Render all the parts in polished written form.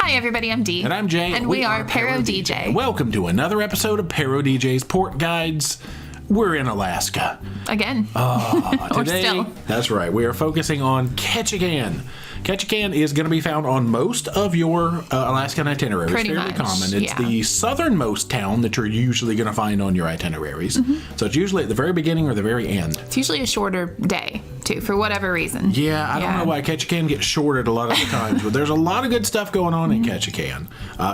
Hi everybody, I'm Dee. And I'm Jay. And we are ParoDeeJay. Welcome to another episode of ParoDeeJay's Port Guides. We're in Alaska. Again. Today, or still. That's right. We are focusing on Ketchikan. Ketchikan is going to be found on most of your Alaskan itineraries. Pretty fairly much, common. It's the southernmost town that you're usually going to find on your itineraries. Mm-hmm. So it's usually at the very beginning or the very end. It's usually a shorter day, too, for whatever reason. Yeah, I don't know why Ketchikan gets shorted a lot of the times, but there's a lot of good stuff going on in Ketchikan.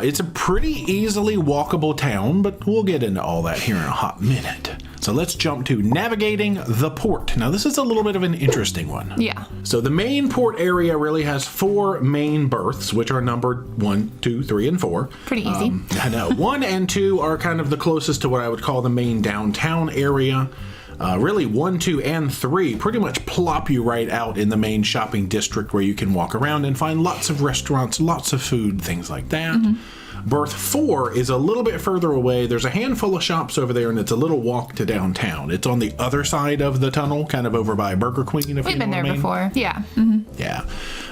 It's a pretty easily walkable town, but we'll get into all that here in a hot minute. So let's jump to navigating the port. Now, this is a little bit of an interesting one. Yeah. So the main port area really has 4 main berths, which are numbered 1, 2, 3, and 4. Pretty easy. I know. 1 and 2 are kind of the closest to what I would call the main downtown area. Really, 1, 2, and 3 pretty much plop you right out in the main shopping district where you can walk around and find lots of restaurants, lots of food, things like that. Mm-hmm. Berth 4 is a little bit further away. There's a handful of shops over there, and it's a little walk to downtown. It's on the other side of the tunnel, kind of over by Burger Queen. We've been there before. Yeah. Mm-hmm. Yeah.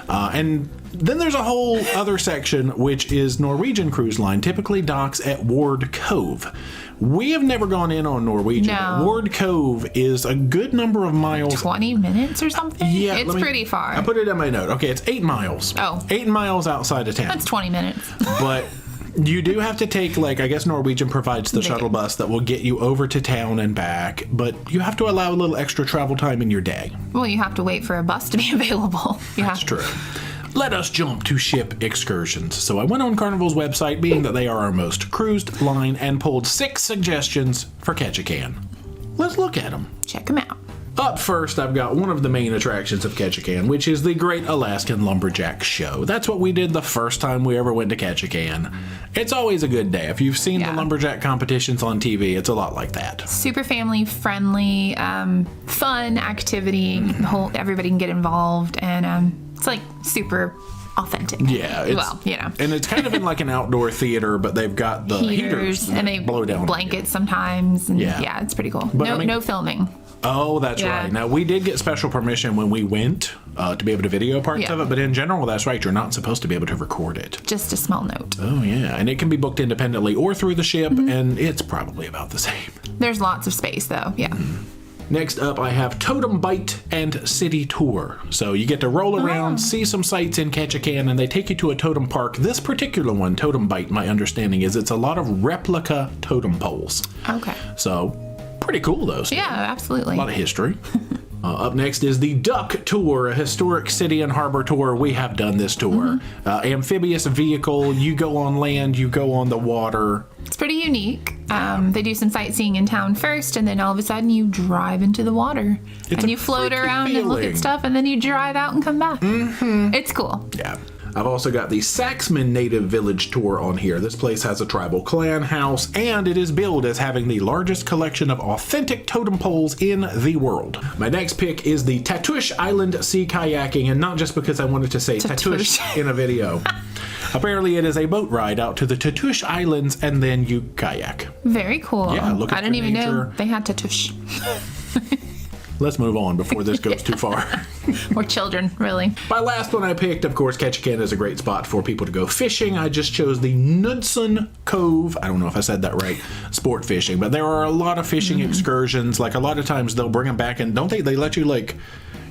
And then there's a whole other section, which is Norwegian Cruise Line, typically docks at Ward Cove. We have never gone in on Norwegian. No. Ward Cove is a good number of miles. 20 minutes or something? Yeah. It's pretty far. I put it in my note. Okay, it's 8 miles. Oh. 8 miles outside of town. That's 20 minutes. But you do have to take, I guess Norwegian provides the shuttle bus that will get you over to town and back, but you have to allow a little extra travel time in your day. Well, you have to wait for a bus to be available. That's true. Let us jump to ship excursions. So I went on Carnival's website, being that they are our most cruised line, and pulled 6 suggestions for Ketchikan. Let's look at them. Check them out. Up first, I've got one of the main attractions of Ketchikan, which is the Great Alaskan Lumberjack Show. That's what we did the first time we ever went to Ketchikan. It's always a good day. If you've seen the lumberjack competitions on TV, it's a lot like that. Super family friendly, fun activity. Everybody can get involved, and it's like super authentic. Yeah. And it's kind of in like an outdoor theater, but they've got the heaters and they blow down blankets sometimes. And yeah, it's pretty cool. But no filming. Oh, that's right. Now, we did get special permission when we went to be able to video parts of it, but in general, that's right. You're not supposed to be able to record it. Just a small note. Oh, yeah. And it can be booked independently or through the ship, and it's probably about the same. There's lots of space, though. Yeah. Next up, I have Totem Bite and City Tour. So you get to roll around, see some sights in Ketchikan, and they take you to a totem park. This particular one, Totem Bite, my understanding is it's a lot of replica totem poles. Okay. So pretty cool, though. Yeah, absolutely. A lot of history. Up next is the Duck Tour, a historic city and harbor tour. We have done this tour. Amphibious vehicle. You go on land, you go on the water. It's pretty unique. They do some sightseeing in town first, and then all of a sudden you drive into the water. And you float around and look at stuff, and then you drive out and come back. Mm-hmm. It's cool. Yeah. I've also got the Saxman Native Village Tour on here. This place has a tribal clan house, and it is billed as having the largest collection of authentic totem poles in the world. My next pick is the Tatush Island Sea Kayaking, and not just because I wanted to say Tatush in a video. Apparently, it is a boat ride out to the Tatush Islands, and then you kayak. Very cool. Yeah, look at I didn't even nature. know they had Tatush. Let's move on before this goes too far. Or children, really. My last one I picked, of course, Ketchikan is a great spot for people to go fishing. I just chose the Knudsen Cove, I don't know if I said that right, sport fishing. But there are a lot of fishing excursions. Like, a lot of times they'll bring them back, and don't they let you,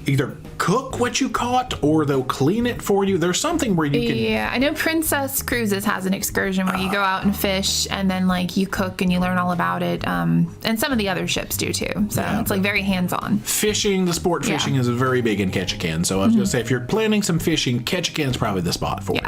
either cook what you caught or they'll clean it for you. There's something where you can... Yeah, I know Princess Cruises has an excursion where you go out and fish, and then you cook and you learn all about it. And some of the other ships do too. So it's very hands-on. Fishing, the sport fishing is very big in Ketchikan. So I was going to say, if you're planning some fishing, Ketchikan's probably the spot for it.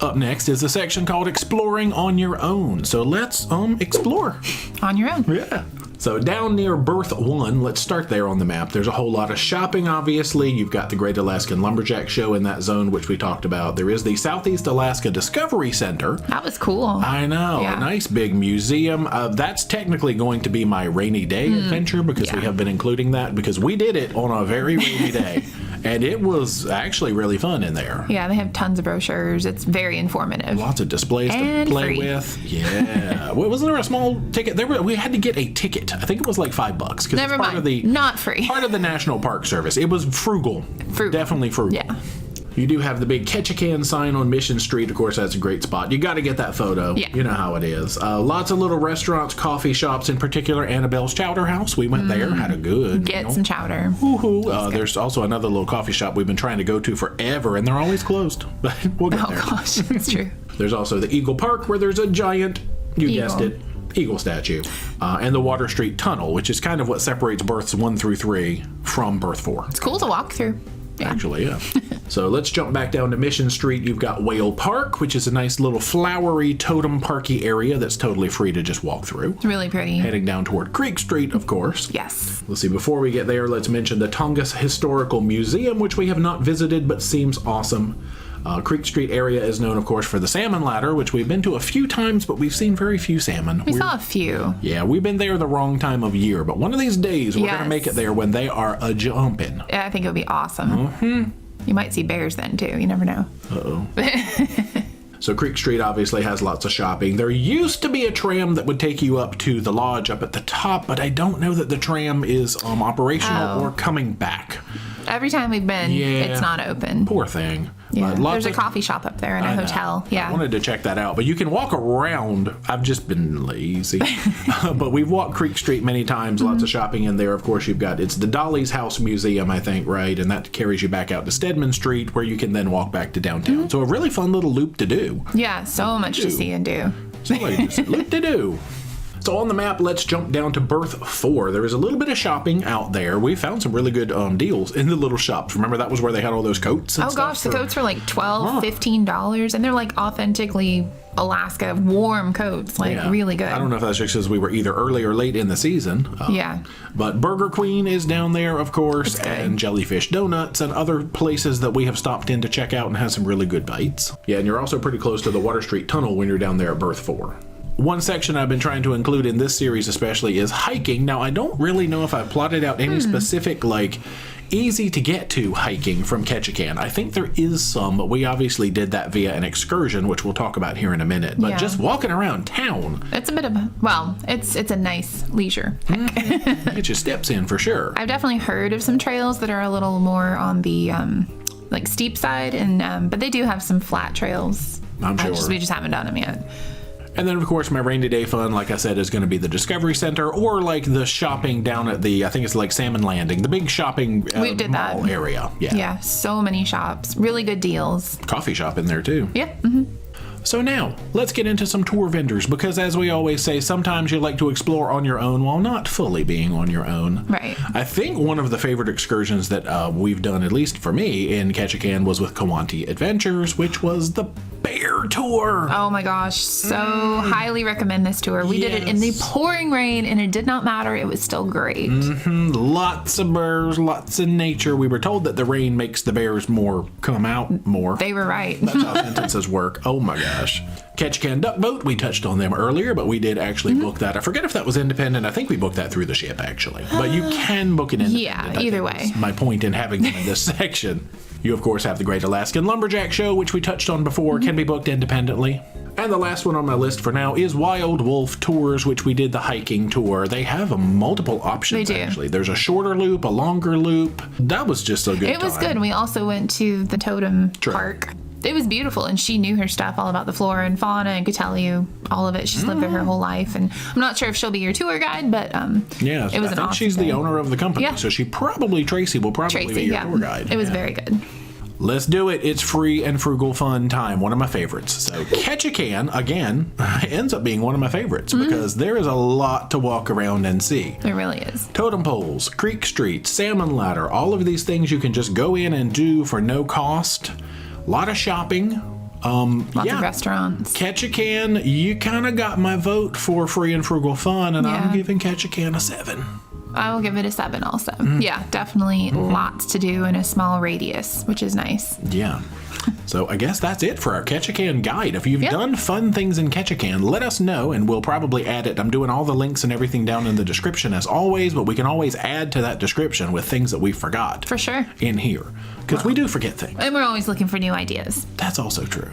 Up next is a section called Exploring on Your Own. So let's explore. On your own. Yeah. So down near Berth 1, let's start there on the map. There's a whole lot of shopping, obviously. You've got the Great Alaskan Lumberjack Show in that zone, which we talked about. There is the Southeast Alaska Discovery Center. That was cool. I know. Yeah. A nice big museum. That's technically going to be my rainy day adventure, because we have been including that, because we did it on a very rainy day. And it was actually really fun in there. Yeah, they have tons of brochures. It's very informative. Lots of displays to play with. Yeah. Wasn't there a small ticket? We had to get a ticket. I think it was like $5. Never mind. Not free. Part of the National Park Service. It was frugal. Definitely frugal. Yeah. You do have the big Ketchikan sign on Mission Street. Of course, that's a great spot. You got to get that photo. Yeah. You know how it is. Lots of little restaurants, coffee shops, in particular Annabelle's Chowder House. We went there, had a good Get some chowder. There's also another little coffee shop we've been trying to go to forever, and they're always closed. But we'll get there. Oh gosh, that's true. There's also the Eagle Park, where there's a giant, guessed it, eagle statue. And the Water Street Tunnel, which is kind of what separates berths 1 through 3 from berth 4. It's cool to walk through. Yeah. Actually, yeah. So let's jump back down to Mission Street. You've got Whale Park, which is a nice little flowery totem parky area that's totally free to just walk through. It's really pretty. Heading down toward Creek Street, of course. Yes. Let's see, before we get there, let's mention the Tongass Historical Museum, which we have not visited but seems awesome. Creek Street area is known, of course, for the salmon ladder, which we've been to a few times, but we've seen very few salmon. We saw a few. Yeah, we've been there the wrong time of year, but one of these days we're going to make it there when they are a-jumping. Yeah, I think it would be awesome. You might see bears then, too. You never know. Uh-oh. So Creek Street obviously has lots of shopping. There used to be a tram that would take you up to the lodge up at the top, but I don't know that the tram is operational or coming back. Every time we've been, it's not open. Poor thing. Yeah, there's a coffee shop up there and a hotel. Yeah, I wanted to check that out, but you can walk around. I've just been lazy, but we've walked Creek Street many times. Lots of shopping in there. Of course, it's the Dolly's House Museum, I think, right? And that carries you back out to Stedman Street, where you can then walk back to downtown. So a really fun little loop to do. Yeah, so much to see and do. Loop to do. So on the map, let's jump down to berth 4. There is a little bit of shopping out there. We found some really good deals in the little shops. Remember, that was where they had all those coats and stuff? Oh gosh, the coats were like $12, $15, and they're like authentically Alaska warm coats, really good. I don't know if that's just because we were either early or late in the season. But Burger Queen is down there, of course, and Jellyfish Donuts and other places that we have stopped in to check out and have some really good bites. Yeah, and you're also pretty close to the Water Street Tunnel when you're down there at berth 4. One section I've been trying to include in this series especially is hiking. Now, I don't really know if I've plotted out any specific, easy to get to hiking from Ketchikan. I think there is some, but we obviously did that via an excursion, which we'll talk about here in a minute. But just walking around town. It's a bit of it's a nice leisure hike. Get your steps in for sure. I've definitely heard of some trails that are a little more on the steep side, and but they do have some flat trails. I'm sure. We just haven't done them yet. And then, of course, my rainy day fun, like I said, is going to be the Discovery Center or the shopping down at I think it's Salmon Landing, the big shopping mall area. Yeah, so many shops, really good deals. Coffee shop in there, too. Yeah. So now, let's get into some tour vendors, because as we always say, sometimes you like to explore on your own while not fully being on your own. Right. I think one of the favorite excursions that we've done, at least for me, in Ketchikan was with Kawanti Adventures, which was the bear tour. Oh my gosh, so highly recommend this tour. We did it in the pouring rain, and it did not matter. It was still great. Lots of bears, lots of nature. We were told that the rain makes the bears come out more. They were right. That's how sentences work. Oh my gosh. Ketchikan Duck Boat, we touched on them earlier, but we did actually book that. I forget if that was independent. I think we booked that through the ship, actually. But you can book it independent. Yeah, either way. My point in having them in this section. You, of course, have the Great Alaskan Lumberjack Show, which we touched on before, can be booked independently. And the last one on my list for now is Wild Wolf Tours, which we did the hiking tour. They have multiple options, actually. There's a shorter loop, a longer loop. That was just a good time. It was good. We also went to the Totem Park. It was beautiful, and she knew her stuff all about the flora and fauna and could tell you all of it. She's lived there her whole life, and I'm not sure if she'll be your tour guide, but it was an awesome she's the owner of the company, so Tracy will probably be your tour guide. It was very good. Let's do it. It's free and frugal fun time. One of my favorites. So Ketchikan, again, ends up being one of my favorites because there is a lot to walk around and see. There really is. Totem poles, Creek Street, salmon ladder, all of these things you can just go in and do for no cost. A lot of shopping. Lots of restaurants. Ketchikan, you kind of got my vote for free and frugal fun, and I'm giving Ketchikan a 7. I will give it a 7 also. Yeah, definitely lots to do in a small radius, which is nice. Yeah. So I guess that's it for our Ketchikan guide. If you've done fun things in Ketchikan, let us know, and we'll probably add it. I'm doing all the links and everything down in the description as always, but we can always add to that description with things that we forgot. For sure. In here. Because we do forget things. And we're always looking for new ideas. That's also true.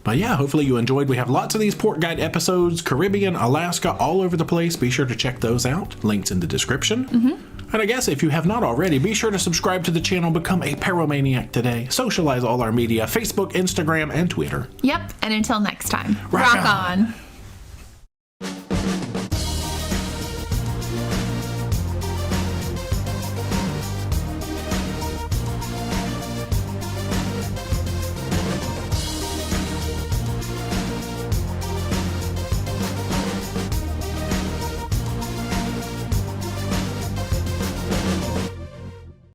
But yeah, hopefully you enjoyed. We have lots of these port guide episodes, Caribbean, Alaska, all over the place. Be sure to check those out. Links in the description. And I guess if you have not already, be sure to subscribe to the channel, become a Paromaniac today. Socialize all our media, Facebook, Instagram, and Twitter. Yep, and until next time, rock on.